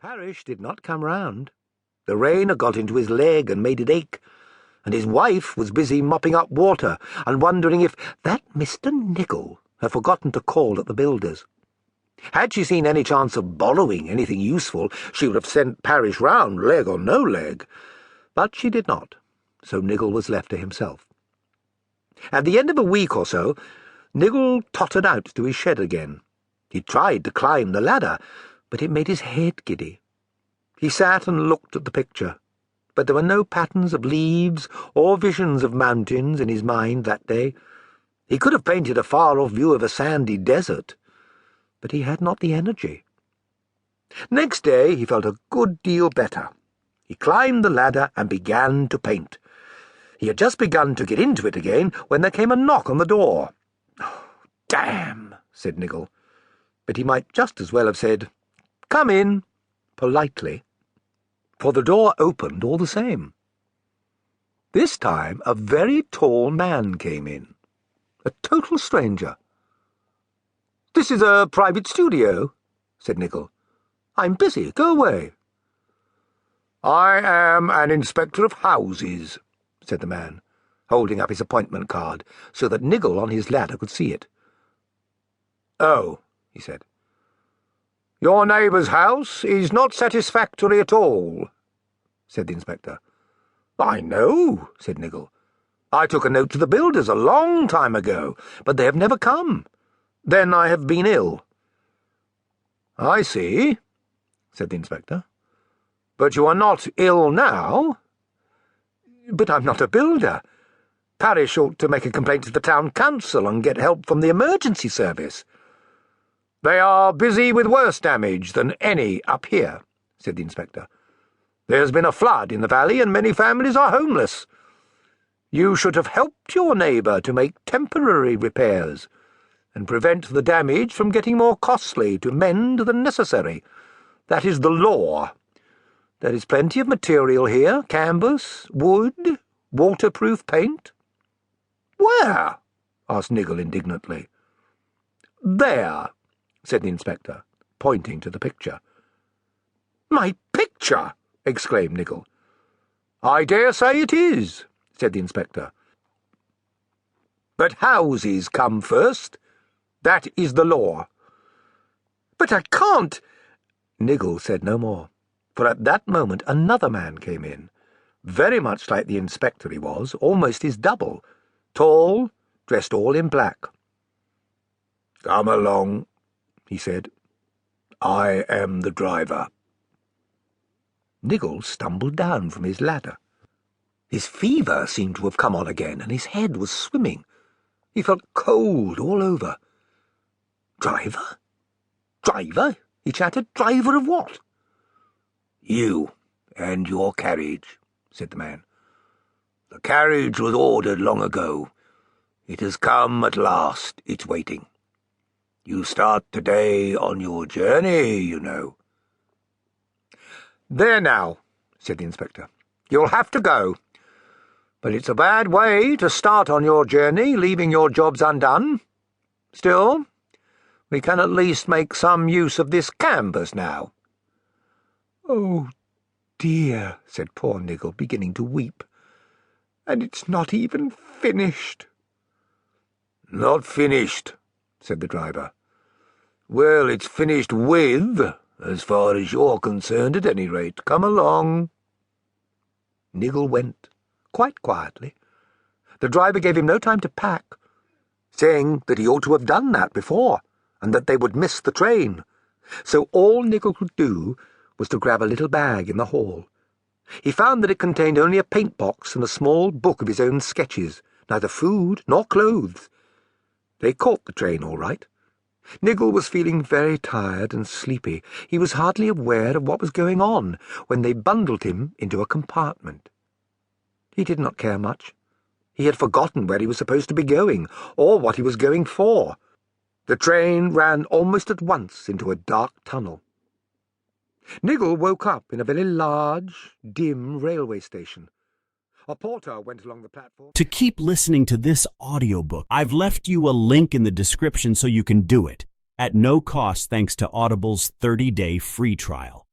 Parish did not come round. The rain had got into his leg and made it ache, and his wife was busy mopping up water and wondering if that Mr. Niggle had forgotten to call at the builder's. Had she seen any chance of borrowing anything useful, she would have sent Parish round, leg or no leg. But she did not, so Niggle was left to himself. At the end of a week or so, Niggle tottered out to his shed again. He tried to climb the ladder, but it made his head giddy. He sat and looked at the picture, but there were no patterns of leaves or visions of mountains in his mind that day. He could have painted a far-off view of a sandy desert, but he had not the energy. Next day he felt a good deal better. He climbed the ladder and began to paint. He had just begun to get into it again when there came a knock on the door. "Oh, damn," said Niggle, but he might just as well have said, "Come in," politely, for the door opened all the same. This time a very tall man came in, a total stranger. "This is a private studio," said Niggle. "I'm busy. Go away." "I am an inspector of houses," said the man, holding up his appointment card so that Niggle on his ladder could see it. "Oh," he said. "Your neighbour's house is not satisfactory at all," said the inspector. "I know," said Niggle. "I took a note to the builders a long time ago, but they have never come. Then I have been ill." "I see," said the inspector. "But you are not ill now?" "But I'm not a builder. Parish ought to make a complaint to the town council and get help from the emergency service." "They are busy with worse damage than any up here," said the inspector. "There's been a flood in the valley and many families are homeless. You should have helped your neighbour to make temporary repairs and prevent the damage from getting more costly to mend than necessary. That is the law. There is plenty of material here, canvas, wood, waterproof paint." "Where?" asked Niggle indignantly. "There," said the inspector, pointing to the picture. "My picture!" exclaimed Niggle. "I dare say it is," said the inspector. "But houses come first. That is the law." "But I can't—" Niggle said no more, for at that moment another man came in, very much like the inspector he was, almost his double, tall, dressed all in black. "Come along," he said. "I am the driver." Niggle stumbled down from his ladder. His fever seemed to have come on again, and his head was swimming. He felt cold all over. "Driver? Driver?" he chattered. "Driver of what?" "You and your carriage," said the man. "The carriage was ordered long ago. It has come at last. It's waiting. You start today on your journey, you know." "There now," said the inspector. "You'll have to go. But it's a bad way to start on your journey, leaving your jobs undone. Still, we can at least make some use of this canvas now." "Oh, dear," said poor Niggle, beginning to weep. "And it's not even finished." "Not finished," said the driver. "Well, it's finished with, as far as you're concerned at any rate. Come along." Niggle went, quite quietly. The driver gave him no time to pack, saying that he ought to have done that before, and that they would miss the train. So all Niggle could do was to grab a little bag in the hall. He found that it contained only a paint box and a small book of his own sketches, neither food nor clothes. They caught the train all right. Niggle was feeling very tired and sleepy. He was hardly aware of what was going on when they bundled him into a compartment. He did not care much. He had forgotten where he was supposed to be going, or what he was going for. The train ran almost at once into a dark tunnel. Niggle woke up in a very large, dim railway station. A porter went along the platform. To keep listening to this audiobook, I've left you a link in the description so you can do it, at no cost thanks to Audible's 30-day free trial.